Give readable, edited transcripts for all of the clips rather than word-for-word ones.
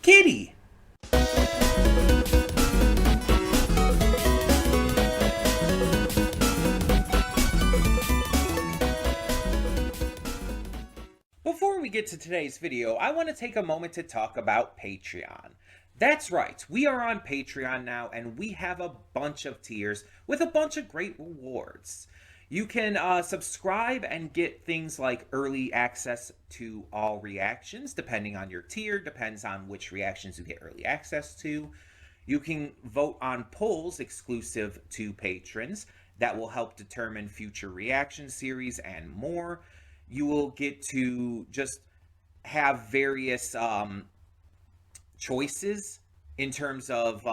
Kitty! Before we get to today's video, I want to take a moment to talk about Patreon. That's right, we are on Patreon now, and we have a bunch of tiers with a bunch of great rewards. You can subscribe and get things like early access to all reactions, depending on your tier, depends on which reactions you get early access to. You can vote on polls exclusive to patrons that will help determine future reaction series and more. You will get to just have various choices in terms of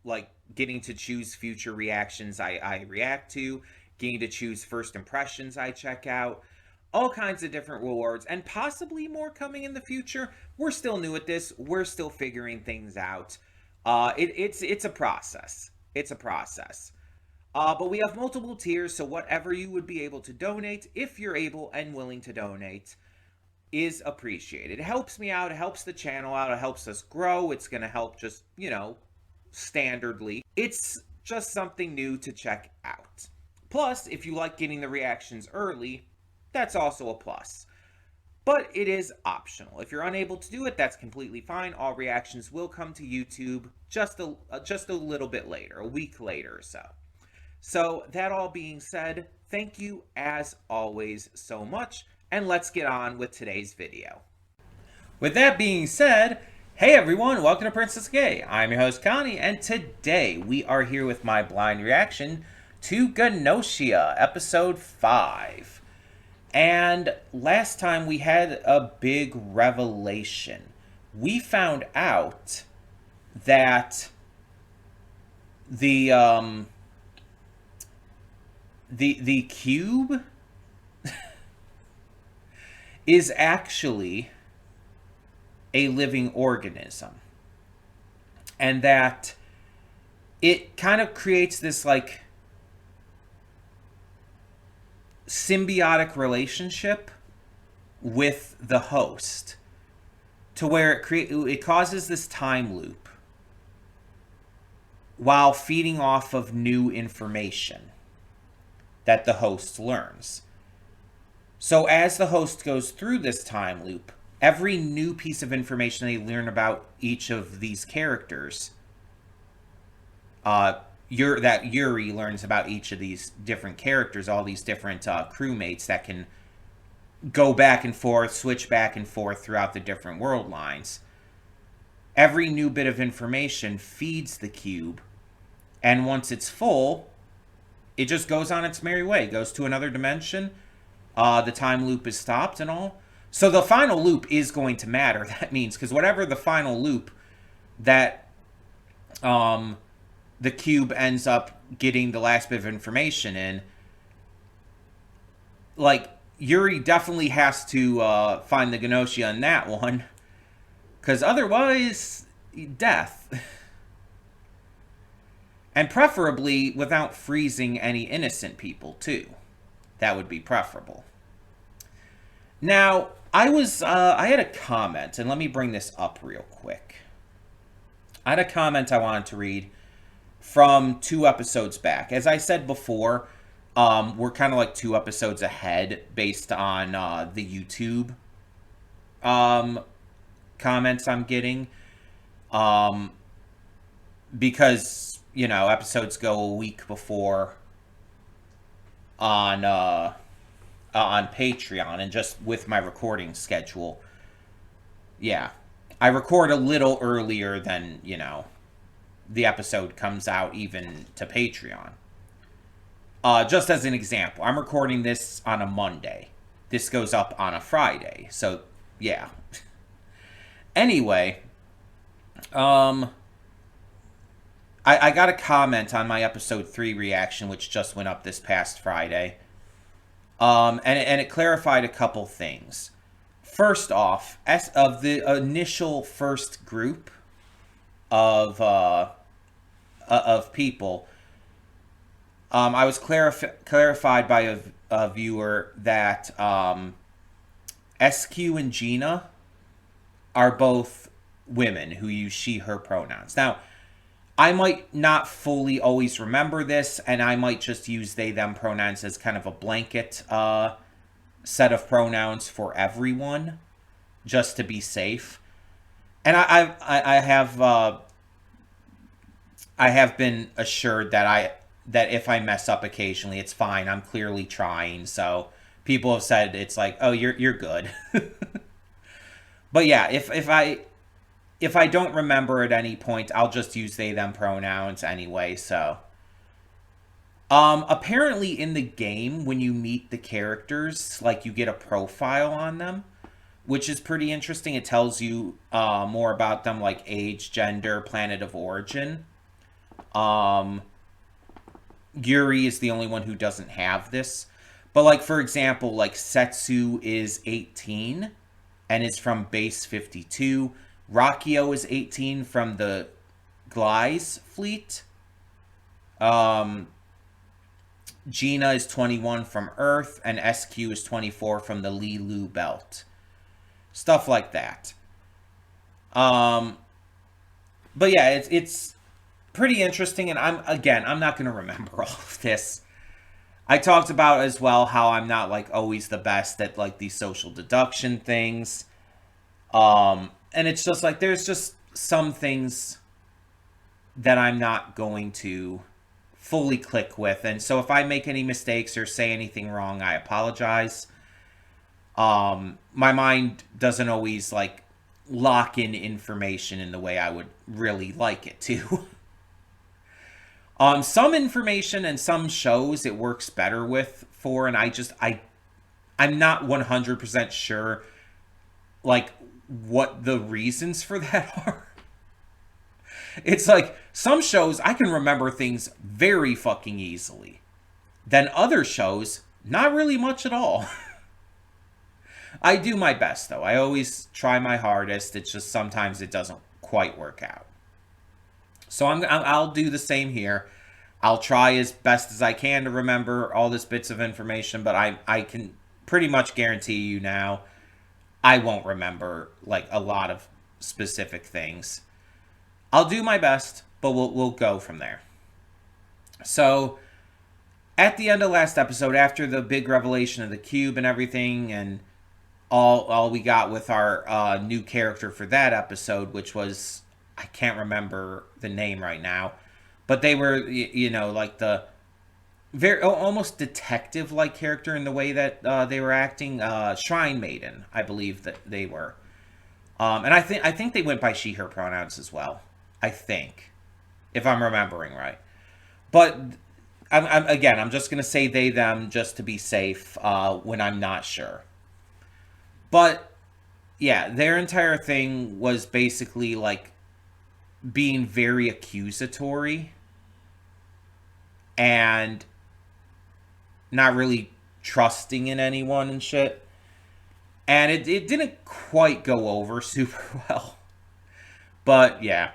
like getting to choose future reactions I react to, getting to choose first impressions I check out, all kinds of different rewards, and possibly more coming in the future. We're still new at this. We're still figuring things out. It's a process. It's a process. But we have multiple tiers, so whatever you would be able to donate, if you're able and willing to donate, is appreciated. It helps me out, it helps the channel out, it helps us grow. It's going to help just, standardly. It's just something new to check out. Plus, if you like getting the reactions early, that's also a plus. But it is optional. If you're unable to do it, that's completely fine. All reactions will come to YouTube just a little bit later, a week later or so. So that all being said, thank you as always so much, and let's get on with today's video. With that being said, hey everyone, welcome to Princess Gay. I'm your host Connie, and today we are here with my blind reaction to Gnosia, episode 5. And last time we had a big revelation. We found out that the cube is actually a living organism, and that it kind of creates this like symbiotic relationship with the host, to where it causes this time loop while feeding off of new information that the host learns. So as the host goes through this time loop, every new piece of information they learn about each of these characters, that Yuri learns about each of these different characters, all these different crewmates that can go back and forth, switch back and forth throughout the different world lines. Every new bit of information feeds the cube, and once it's full, it just goes on its merry way, goes to another dimension. The time loop is stopped and all. So the final loop is going to matter. That means, because whatever the final loop that the cube ends up getting the last bit of information in, like, Yuri definitely has to find the Gnosia in that one, because otherwise, death. And preferably without freezing any innocent people, too. That would be preferable. Now, I had a comment, and let me bring this up real quick. I had a comment I wanted to read from 2 episodes back. As I said before, we're kind of like 2 episodes ahead based on the YouTube comments I'm getting. Because, episodes go a week before on Patreon, and just with my recording schedule, yeah, I record a little earlier than, the episode comes out even to Patreon. Just as an example, I'm recording this on a Monday. This goes up on a Friday, so yeah. Anyway, I got a comment on my episode 3 reaction, which just went up this past Friday. And it clarified a couple things. First off, of the initial first group of people, I was clarified by a viewer that SQ and Gina are both women who use she, her pronouns. Now, I might not fully always remember this, and I might just use they, them pronouns as kind of a blanket set of pronouns for everyone, just to be safe. And I have been assured that if I mess up occasionally, it's fine. I'm clearly trying. So people have said it's like, oh, you're good. But yeah, if I don't remember at any point, I'll just use they, them pronouns anyway. So apparently in the game, when you meet the characters, like you get a profile on them, which is pretty interesting. It tells you more about them, like age, gender, planet of origin. Um, Yuri is the only one who doesn't have this. But like for example, like Setsu is 18 and is from base 52. Rakio is 18 from the Glies fleet. Gina is 21 from Earth, and SQ is 24 from the Lilu belt. Stuff like that. Um, but yeah, it's pretty interesting, and I'm not gonna remember all of this. I talked about as well how I'm not like always the best at like these social deduction things. And it's just like there's just some things that I'm not going to fully click with. And so if I make any mistakes or say anything wrong, I apologize. My mind doesn't always like lock in information in the way I would really like it to. Some information and some shows it works better with for, and I'm not 100% sure like what the reasons for that are. It's like some shows I can remember things very fucking easily. Then other shows, not really much at all. I do my best though. I always try my hardest. It's just sometimes it doesn't quite work out. So I'll do the same here. I'll try as best as I can to remember all this bits of information, but I can pretty much guarantee you now I won't remember like a lot of specific things. I'll do my best, but we'll go from there. So at the end of last episode, after the big revelation of the cube and everything, and all we got with our new character for that episode, which was I can't remember the name right now, but they were like the very almost detective like character in the way that they were acting. Shrine Maiden, I believe that they were, and I think they went by she her pronouns as well. I think, if I'm remembering right, but I'm just gonna say they them just to be safe when I'm not sure. But yeah, their entire thing was basically like being very accusatory and not really trusting in anyone and shit. And it didn't quite go over super well. But yeah.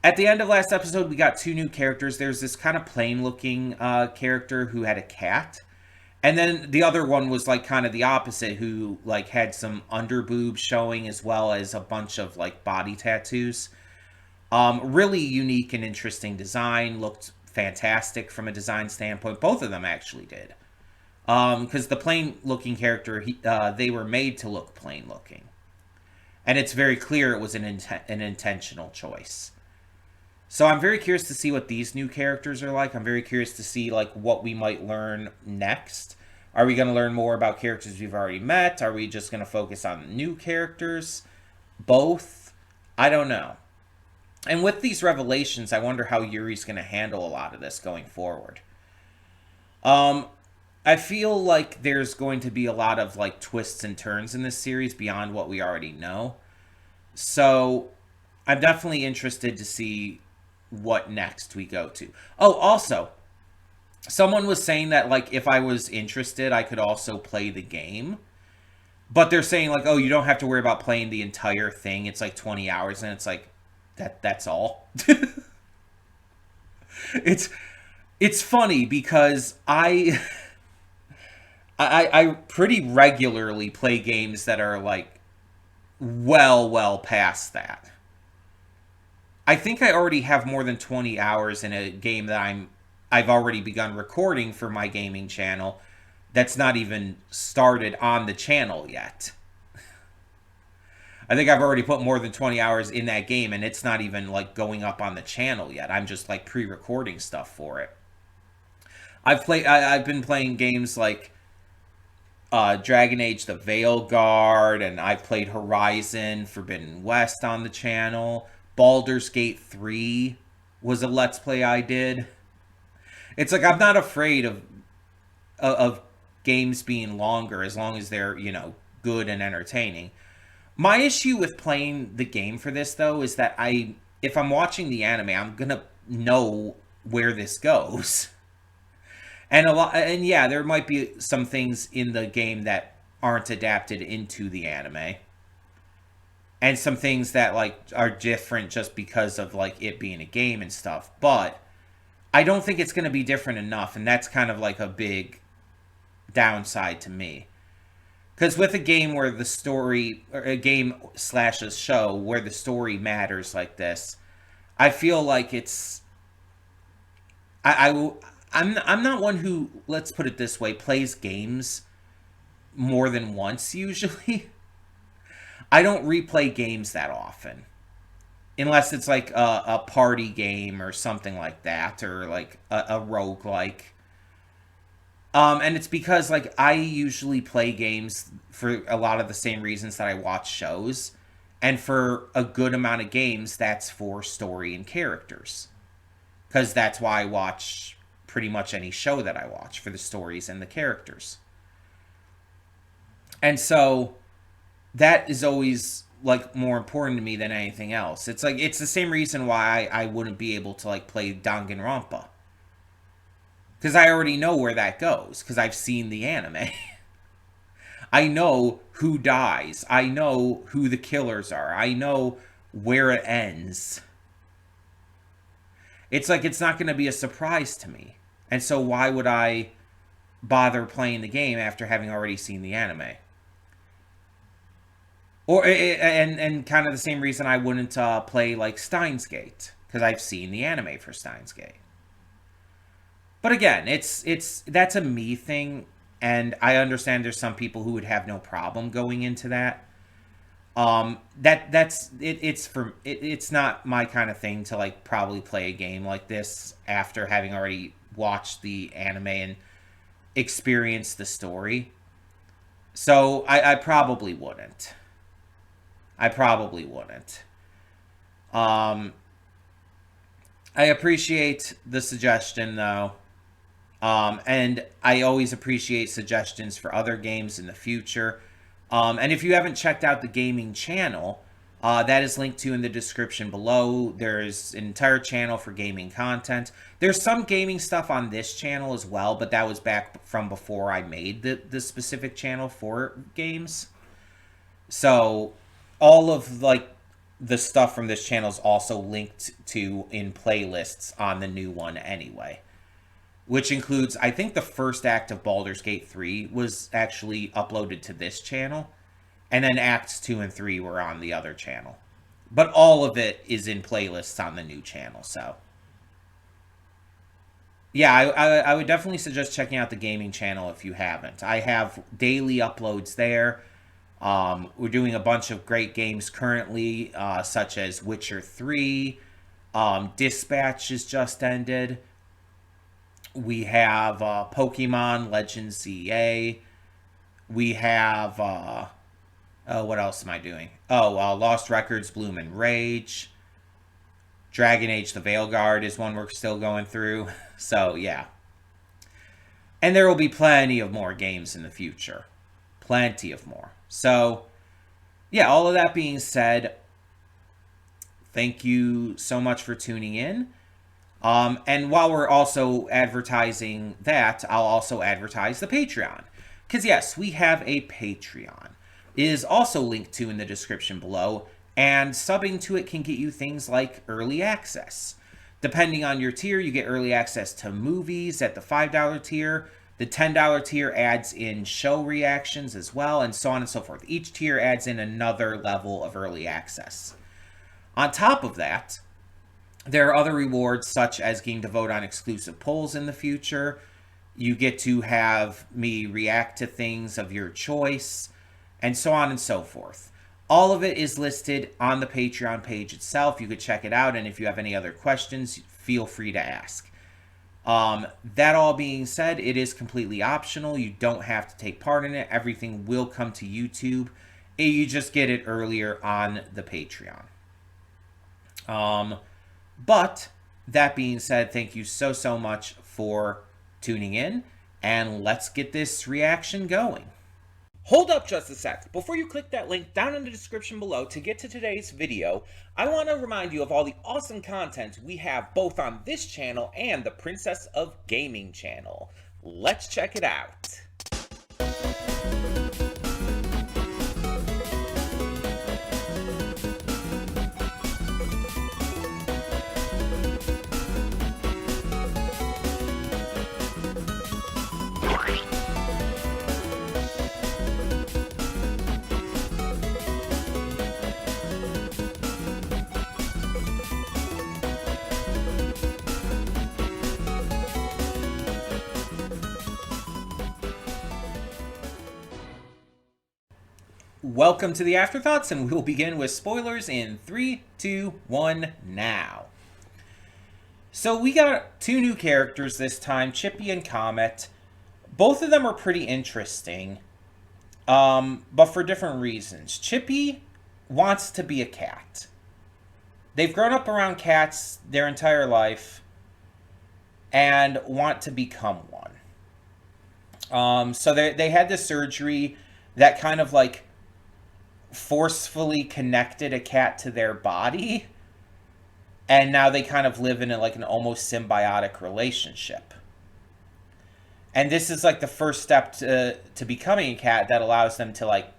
At the end of last episode, we got two new characters. There's this kind of plain looking character who had a cat. And then the other one was like kind of the opposite, who like had some underboob showing as well as a bunch of like body tattoos. Really unique and interesting design. Looked fantastic from a design standpoint. Both of them actually did. Because the plain looking character, they were made to look plain looking. And it's very clear it was an intentional choice. So I'm very curious to see what these new characters are like. I'm very curious to see like what we might learn next. Are we going to learn more about characters we've already met? Are we just going to focus on new characters? Both? I don't know. And with these revelations, I wonder how Yuri's going to handle a lot of this going forward. I feel like there's going to be a lot of like twists and turns in this series beyond what we already know. So I'm definitely interested to see what next we go to. Oh, also, someone was saying that like if I was interested, I could also play the game. But they're saying like, oh, you don't have to worry about playing the entire thing. It's like 20 hours, and it's like that's all. It's funny because I pretty regularly play games that are like well past that. I think I already have more than 20 hours in a game that I've already begun recording for my gaming channel that's not even started on the channel yet. I think I've already put more than 20 hours in that game and it's not even like going up on the channel yet. I'm just like pre-recording stuff for it. I've been playing games like Dragon Age the Veilguard, and I've played Horizon Forbidden West on the channel. Baldur's Gate 3 was a let's play I did. It's like I'm not afraid of games being longer as long as they're, good and entertaining. My issue with playing the game for this though is that if I'm watching the anime, I'm going to know where this goes. And yeah, there might be some things in the game that aren't adapted into the anime. And some things that like are different just because of like it being a game and stuff. But I don't think it's going to be different enough, and that's kind of like a big downside to me. Because with a game where the story, or a game slash a show where the story matters like this, I feel like I'm not one who, let's put it this way, plays games more than once usually. I don't replay games that often. Unless it's like a party game or something like that, or like a roguelike. And it's because like I usually play games for a lot of the same reasons that I watch shows. And for a good amount of games, that's for story and characters. Because that's why I watch pretty much any show that I watch, for the stories and the characters. And so that is always like more important to me than anything else. It's like it's the same reason why I wouldn't be able to like play Danganronpa. Because I already know where that goes, because I've seen the anime. I know who dies. I know who the killers are. I know where it ends. It's like it's not going to be a surprise to me. And so why would I bother playing the game after having already seen the anime? Or and kind of the same reason I wouldn't play like Steins Gate, because I've seen the anime for Steins Gate. But again, that's a me thing, and I understand there's some people who would have no problem going into that. It's not my kind of thing to like probably play a game like this after having already watched the anime and experienced the story. So I probably wouldn't. I probably wouldn't. Um, I appreciate the suggestion though. And I always appreciate suggestions for other games in the future. And if you haven't checked out the gaming channel, that is linked to in the description below. There's an entire channel for gaming content. There's some gaming stuff on this channel as well, but that was back from before I made the specific channel for games. So all of like the stuff from this channel is also linked to in playlists on the new one anyway. Which includes, I think the first act of Baldur's Gate 3 was actually uploaded to this channel. And then acts 2 and 3 were on the other channel. But all of it is in playlists on the new channel, so. Yeah, I would definitely suggest checking out the gaming channel if you haven't. I have daily uploads there. We're doing a bunch of great games currently, such as Witcher 3. Dispatch has just ended. We have Pokemon Legends ZA. We have, what else am I doing? Lost Records, Bloom and Rage. Dragon Age the Veilguard is one we're still going through. So, yeah. And there will be plenty of more games in the future. Plenty of more. So, yeah, all of that being said, thank you so much for tuning in. And while we're also advertising that, I'll also advertise the Patreon. Because yes, we have a Patreon. It is also linked to in the description below, and subbing to it can get you things like early access. Depending on your tier, you get early access to movies at the $5 tier. The $10 tier adds in show reactions as well, and so on and so forth. Each tier adds in another level of early access. On top of that, There are other rewards, such as getting to vote on exclusive polls in the future. You get to have me react to things of your choice, and so on and so forth. All of it is listed on the Patreon page itself. You could check it out, and if you have any other questions, feel free to ask. That all being said, it is completely optional. You don't have to take part in it. Everything will come to YouTube. You just get it earlier on the Patreon. But that being said, thank you so much for tuning in, and let's get this reaction going. Hold up just a sec. Before you click that link down in the description below to get to today's video, I want to remind you of all the awesome content we have both on this channel and the Princess of Gaming channel. Let's check it out. Welcome to the Afterthoughts, and we'll begin with spoilers in 3, 2, 1, now. So we got two new characters this time, Chippy and Comet. Both of them are pretty interesting, but for different reasons. Chippy wants to be a cat. They've grown up around cats their entire life and want to become one. So they had this surgery that kind of like forcefully connected a cat to their body, and now they kind of live in like an almost symbiotic relationship. And this is like the first step to becoming a cat that allows them to like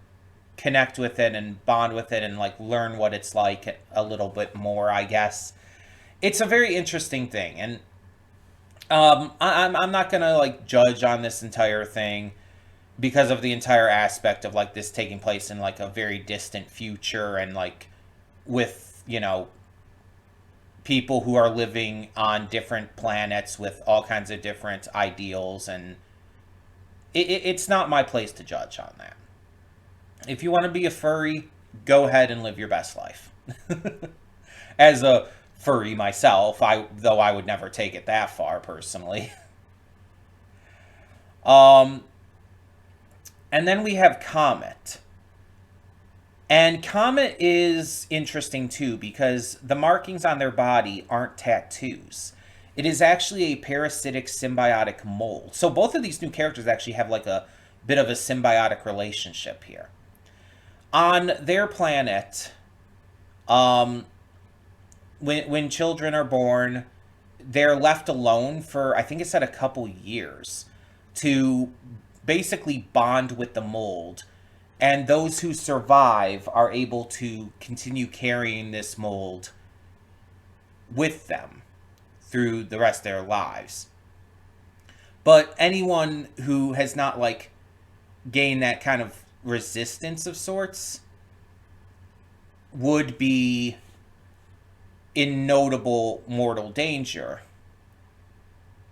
connect with it and bond with it and like learn what it's like a little bit more, I guess. It's a very interesting thing, and I'm not gonna like judge on this entire thing because of the entire aspect of like this taking place in like a very distant future, and like with, you know, people who are living on different planets with all kinds of different ideals, and it's not my place to judge on that. If you want to be a furry, go ahead and live your best life. As a furry myself, though I would never take it that far personally. And then we have Comet. And Comet is interesting too, because the markings on their body aren't tattoos. It is actually a parasitic symbiotic mold. So both of these new characters actually have like a bit of a symbiotic relationship here. On their planet, when children are born, they're left alone for, I think it said, a couple years to basically bond with the mold, and those who survive are able to continue carrying this mold with them through the rest of their lives. But anyone who has not like gained that kind of resistance of sorts would be in notable mortal danger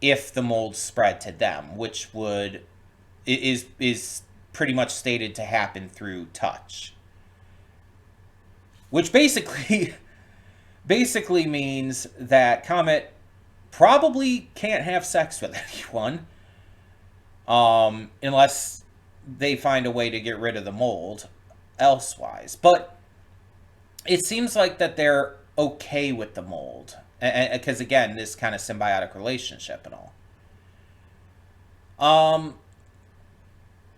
if the mold spread to them, which is pretty much stated to happen through touch. Which basically means that Comet probably can't have sex with anyone, unless they find a way to get rid of the mold elsewise. But it seems like that they're okay with the mold, because again, this kind of symbiotic relationship and all.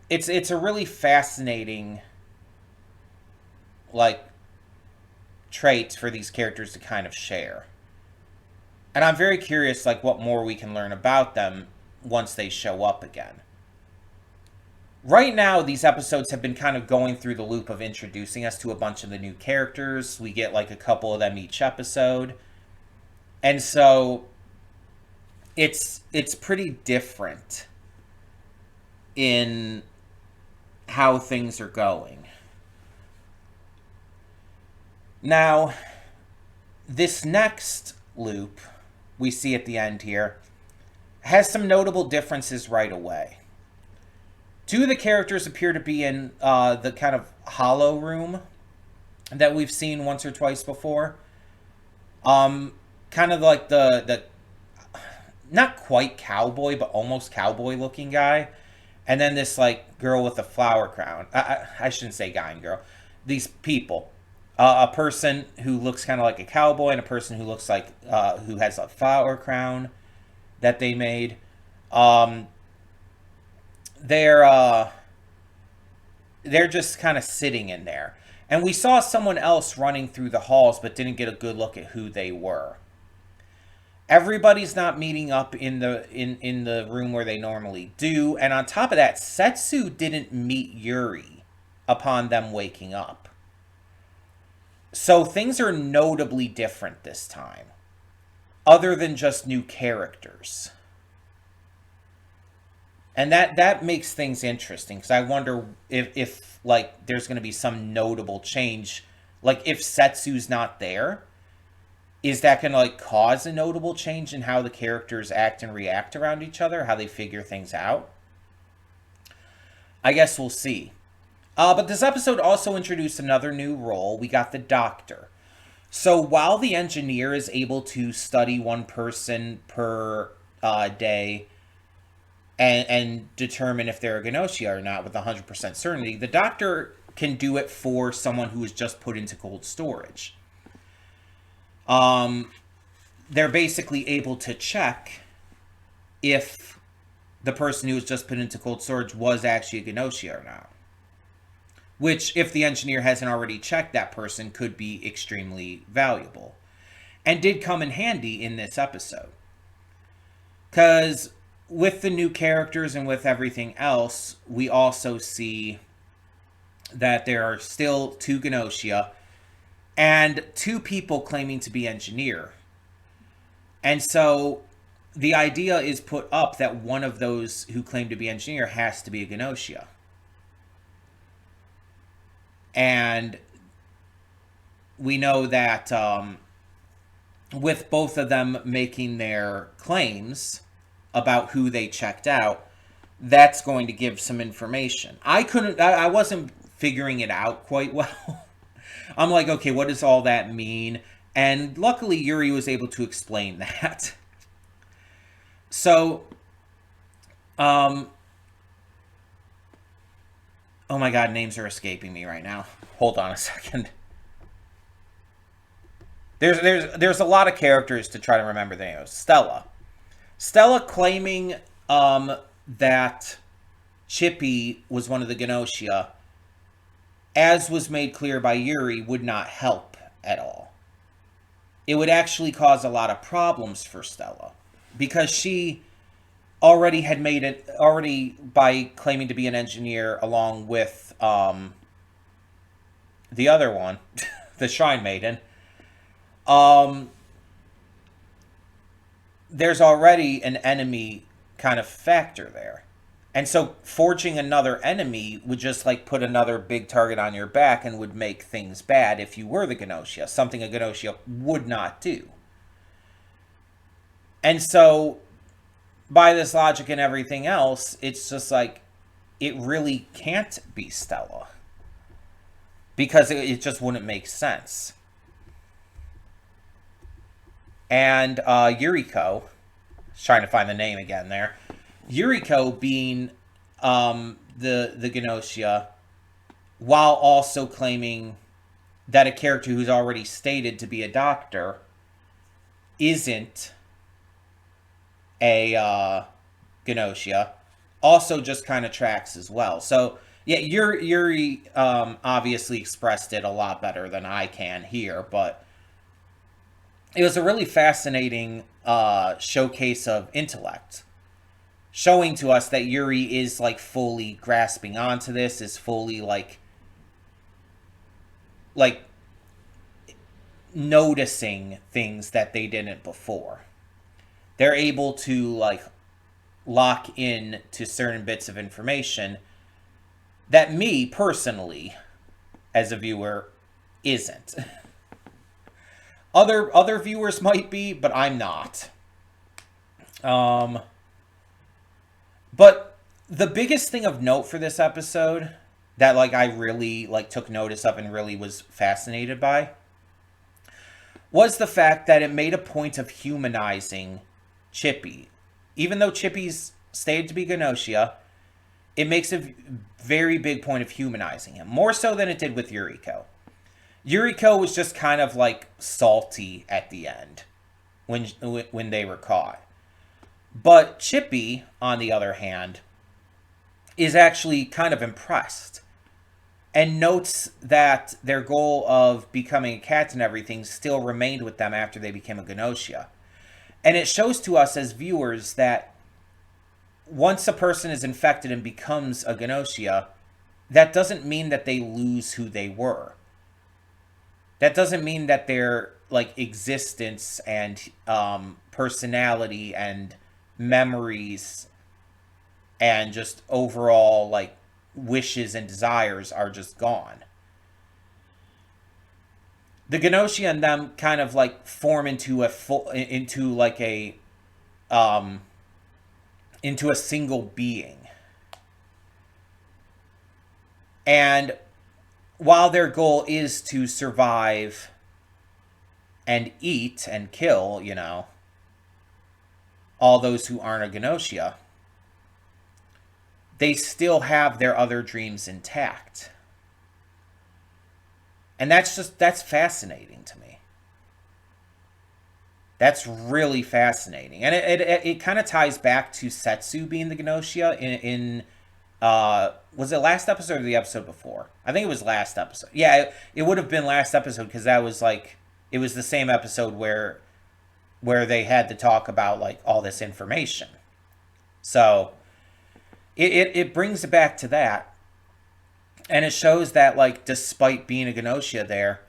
It's a really fascinating like trait for these characters to kind of share. And I'm very curious like what more we can learn about them once they show up again. Right now, these episodes have been kind of going through the loop of introducing us to a bunch of the new characters. We get like a couple of them each episode. And so it's pretty different in how things are going. Now, this next loop we see at the end here has some notable differences right away. Two of the characters appear to be in the kind of hollow room that we've seen once or twice before. Kind of like the not quite cowboy, but almost cowboy looking guy. And then this like girl with a flower crown. I shouldn't say guy and girl. These people. A person who looks kind of like a cowboy and a person who looks like who has a flower crown that they made. They're just kind of sitting in there. And we saw someone else running through the halls but didn't get a good look at who they were. Everybody's not meeting up in the room where they normally do, and on top of that, Setsu didn't meet Yuri upon them waking up. So things are notably different this time, other than just new characters. And that makes things interesting, because I wonder if like there's going to be some notable change, like if Setsu's not there. Is that going to like cause a notable change in how the characters act and react around each other? How they figure things out? I guess we'll see. But this episode also introduced another new role. We got the doctor. So while the engineer is able to study one person per day and determine if they're a Gnosia or not with 100% certainty, the doctor can do it for someone who is just put into cold storage. They're basically able to check if the person who was just put into cold storage was actually a Gnosia or not. Which, if the engineer hasn't already checked that person, could be extremely valuable. And did come in handy in this episode. Because with the new characters and with everything else, we also see that there are still 2 Gnosia and 2 people claiming to be engineer. And so the idea is put up that one of those who claim to be engineer has to be a Gnosia. And we know that with both of them making their claims about who they checked out, that's going to give some information. I wasn't figuring it out quite well. I'm like, okay, what does all that mean? And luckily, Yuri was able to explain that. So, oh my god, names are escaping me right now. Hold on a second. There's a lot of characters to try to remember the names. Stella claiming that Chippy was one of the Gnosia, as was made clear by Yuri, would not help at all. It would actually cause a lot of problems for Stella, because she already had made it, by claiming to be an engineer along with the other one, the Shrine Maiden, there's already an enemy kind of factor there. And so forging another enemy would just like put another big target on your back and would make things bad if you were the Gnosia, something a Gnosia would not do. And so by this logic and everything else, it's just like, it really can't be Stella, because it just wouldn't make sense. And Yuriko, trying to find the name again there, Yuriko being the Gnosia, while also claiming that a character who's already stated to be a doctor isn't a Gnosia, also just kind of tracks as well. So yeah, Yuri obviously expressed it a lot better than I can here, but it was a really fascinating showcase of intellect, showing to us that Yuri is like fully grasping onto this, is fully like noticing things that they didn't before. They're able to like lock in to certain bits of information that me personally, as a viewer, isn't. Other viewers might be, but I'm not. Um, but the biggest thing of note for this episode that like I really like took notice of and really was fascinated by was the fact that it made a point of humanizing Chippy. Even though Chippy's stayed to be Gnosia, it makes a very big point of humanizing him. More so than it did with Yuriko. Yuriko was just kind of like salty at the end when they were caught. But Chippy, on the other hand, is actually kind of impressed and notes that their goal of becoming a cat and everything still remained with them after they became a Gnosia. And it shows to us as viewers that once a person is infected and becomes a Gnosia, that doesn't mean that they lose who they were. That doesn't mean that their like existence and personality and memories and just overall like wishes and desires are just gone. The Gnosia and them kind of like form into a single being. And while their goal is to survive and eat and kill, all those who aren't a Gnosia, they still have their other dreams intact. And that's fascinating to me. That's really fascinating. And it kind of ties back to Setsu being the Gnosia in was it last episode or the episode before? I think it was last episode. Yeah, it would have been last episode because that was like, it was the same episode where they had to talk about like all this information. So it brings it back to that. And it shows that like despite being a Gnosia there,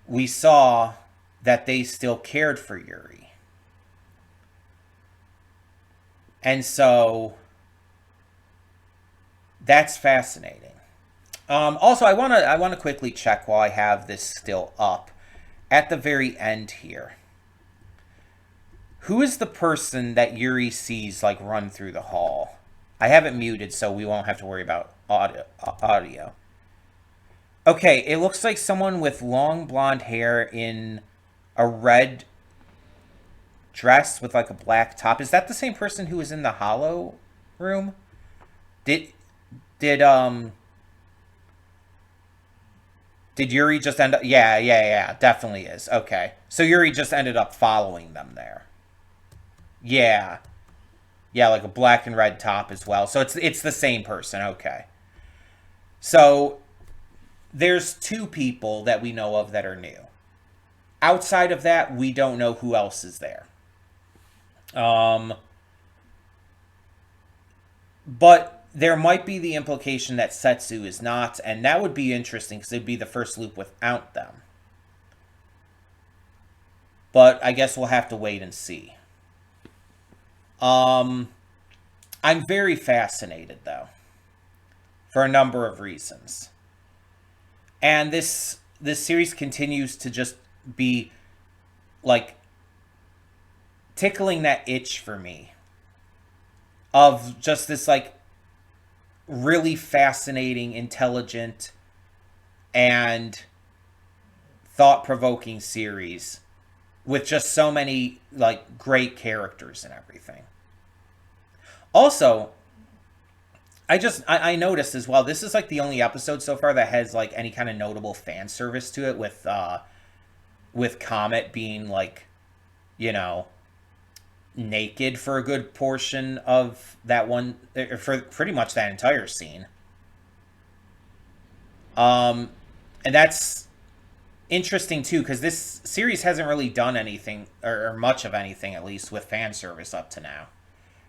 we saw that they still cared for Yuri. And so that's fascinating. Also, I want to quickly check while I have this still up. At the very end here, who is the person that Yuri sees like run through the hall? I have it muted, so we won't have to worry about audio. Okay, it looks like someone with long blonde hair in a red dress with like a black top. Is that the same person who was in the hollow room? Did Yuri just end up... Yeah, definitely is. Okay. So Yuri just ended up following them there. Yeah. Yeah, like a black and red top as well. So it's the same person. Okay. So there's two people that we know of that are new. Outside of that, we don't know who else is there. But there might be the implication that Setsu is not, and that would be interesting because it'd be the first loop without them. But I guess we'll have to wait and see. I'm very fascinated, though, for a number of reasons. And this series continues to just be, like, tickling that itch for me of just this, like, really fascinating, intelligent, and thought-provoking series with just so many, like, great characters and everything. Also, I noticed as well, this is, like, the only episode so far that has, like, any kind of notable fan service to it with Comet being, like, naked for a good portion of that one, for pretty much that entire scene. And that's interesting too, because this series hasn't really done anything, or much of anything at least, with fan service up to now.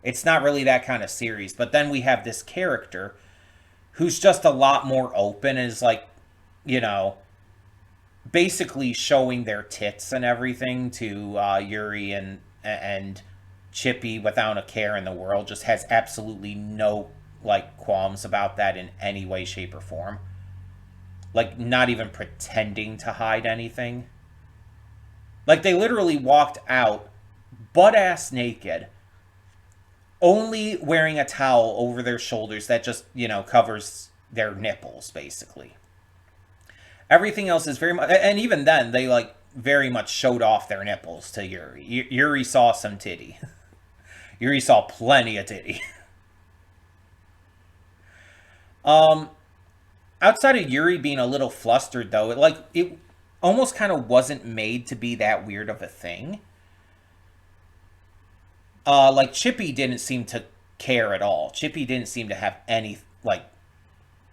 It's not really that kind of series. But then we have this character who's just a lot more open and is like, basically showing their tits and everything to Yuri and Chippy without a care in the world. Just has absolutely no like qualms about that in any way, shape, or form. Like, not even pretending to hide anything. Like, they literally walked out butt ass naked, only wearing a towel over their shoulders that just, covers their nipples, basically. Everything else is very much, and even then, they, like, very much showed off their nipples to Yuri. Yuri saw some titty. Yuri saw plenty of titty. Um, Outside of Yuri being a little flustered, though, it almost kind of wasn't made to be that weird of a thing. Like, Chippy didn't seem to care at all. Chippy didn't seem to have any, like,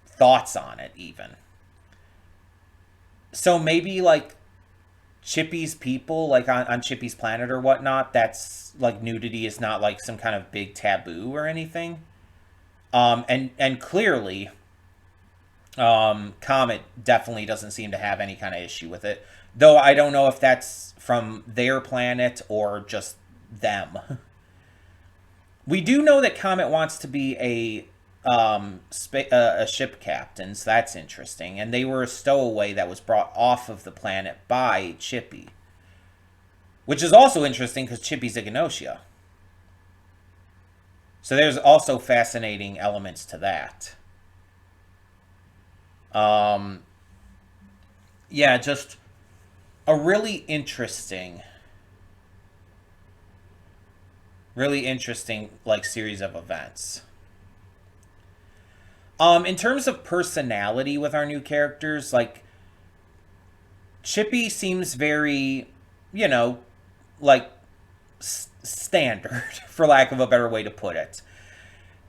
thoughts on it, even. So maybe, like, Chippy's people, like, on Chippy's planet or whatnot, that's, like, nudity is not, like, some kind of big taboo or anything. And clearly, Comet definitely doesn't seem to have any kind of issue with it. Though I don't know if that's from their planet or just them. We do know that Comet wants to be a ship captain, so that's interesting. And they were a stowaway that was brought off of the planet by Chippy, which is also interesting because Chippy's a Gnosia. So there's also fascinating elements to that. Um, yeah, just a really interesting like series of events. In terms of personality with our new characters, like Chippy seems very, you know, like standard, for lack of a better way to put it.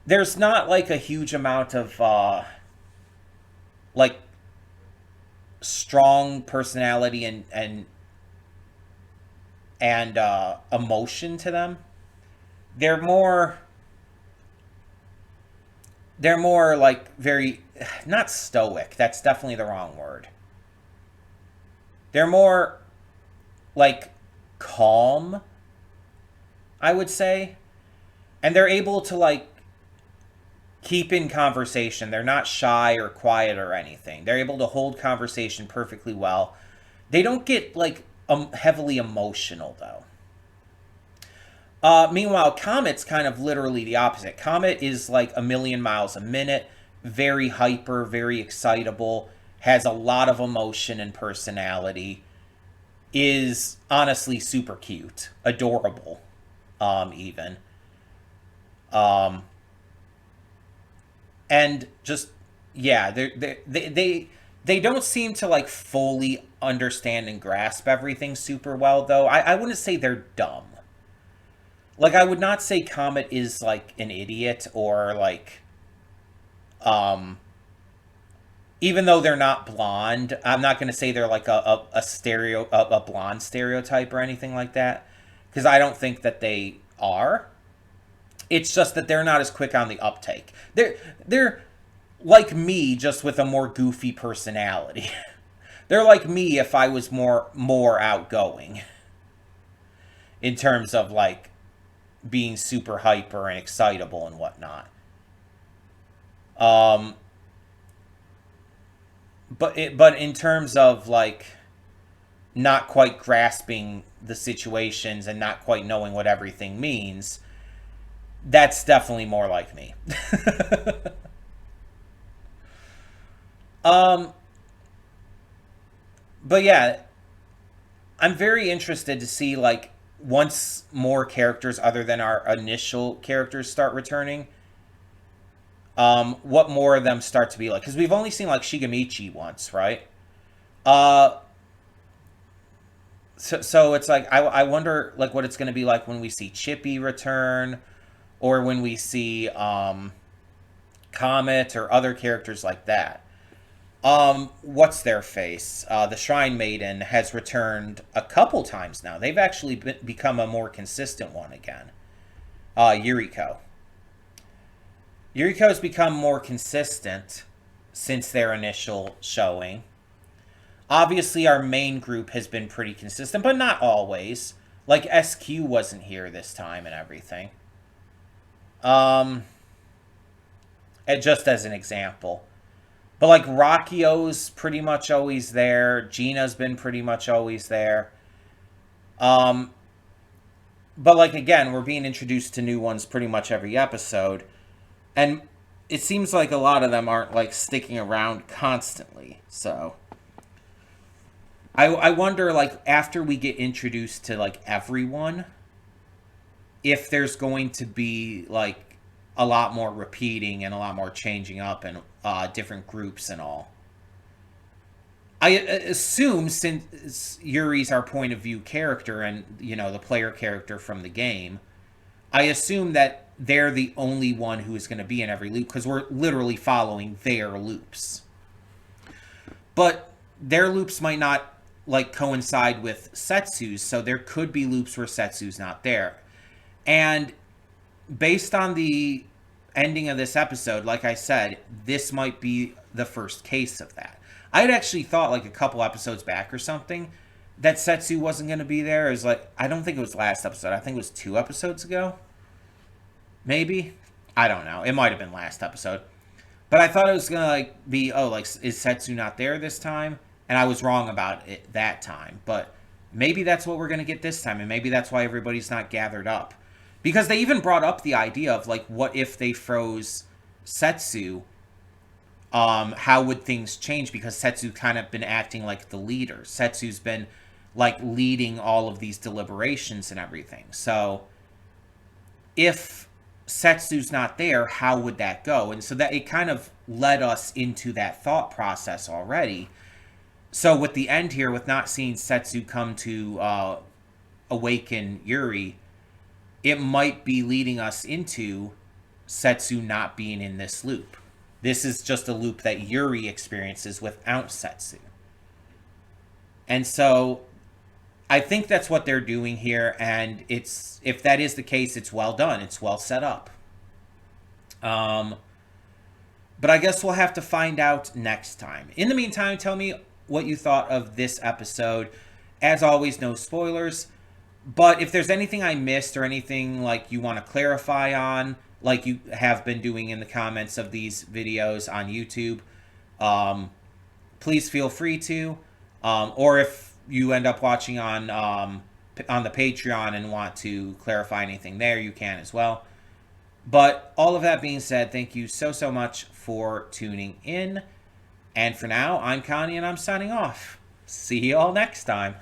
There's not like a huge amount of like strong personality and emotion to them. They're more they're more like very, not stoic. That's definitely the wrong word. They're more like calm, I would say, and they're able to like keep in conversation. They're not shy or quiet or anything. They're able to hold conversation perfectly well. They don't get like heavily emotional though. Meanwhile, Comet's kind of literally the opposite. Comet is like a million miles a minute, very hyper, very excitable, has a lot of emotion and personality, is honestly super cute, adorable, even. Um, and just, yeah, they don't seem to like fully understand and grasp everything super well, though. I wouldn't say they're dumb. Like, I would not say Comet is like an idiot or like um even though they're not blonde. I'm not going to say they're like a blonde stereotype or anything like that, because I don't think that they are. It's just that they're not as quick on the uptake. They're like me, just with a more goofy personality. They're like me if I was more outgoing in terms of like being super hyper and excitable and whatnot. Um, but in terms of like not quite grasping the situations and not quite knowing what everything means, that's definitely more like me. um, but yeah, I'm very interested to see like once more characters other than our initial characters start returning, what more of them start to be like, because we've only seen like Shigamichi once, right? Uh, so it's like I wonder like what it's going to be like when we see Chippy return, or when we see Comet or other characters like that. What's their face? The Shrine Maiden has returned a couple times now. They've actually become a more consistent one again. Yuriko. Yuriko has become more consistent since their initial showing. Obviously, our main group has been pretty consistent, but not always. Like, SQ wasn't here this time and everything. Um, just as an example. But, like, Rakio's pretty much always there. Gina's been pretty much always there. Um, but like again, we're being introduced to new ones pretty much every episode, and it seems like a lot of them aren't like sticking around constantly. So I wonder, like, after we get introduced to like everyone, if there's going to be like a lot more repeating and a lot more changing up and different groups and all. I assume, since Yuri's our point of view character and, you know, the player character from the game, I assume that they're the only one who is going to be in every loop because we're literally following their loops. But their loops might not like coincide with Setsu's, so there could be loops where Setsu's not there. And based on the ending of this episode, like I said, this might be the first case of that. I had actually thought like a couple episodes back or something that Setsu wasn't going to be there. It was like, I don't think it was last episode. I think it was 2 episodes ago. Maybe. I don't know. It might have been last episode. But I thought it was going to like be, oh, like, is Setsu not there this time? And I was wrong about it that time. But maybe that's what we're going to get this time. And maybe that's why everybody's not gathered up. Because they even brought up the idea of like, what if they froze Setsu? How would things change? Because Setsu's kind of been acting like the leader. Setsu's been like leading all of these deliberations and everything. So if Setsu's not there, how would that go? And so that it kind of led us into that thought process already. So with the end here, with not seeing Setsu come to awaken Yuri, it might be leading us into Setsu not being in this loop. This is just a loop that Yuri experiences without Setsu. And so I think that's what they're doing here, and it's, if that is the case, it's well done. It's well set up. But I guess we'll have to find out next time. In the meantime, tell me what you thought of this episode. As always, no spoilers. But if there's anything I missed or anything like you want to clarify on, like you have been doing in the comments of these videos on YouTube, please feel free to. Or if you end up watching on the Patreon and want to clarify anything there, you can as well. But all of that being said, thank you so much for tuning in. And for now, I'm Connie and I'm signing off. See you all next time.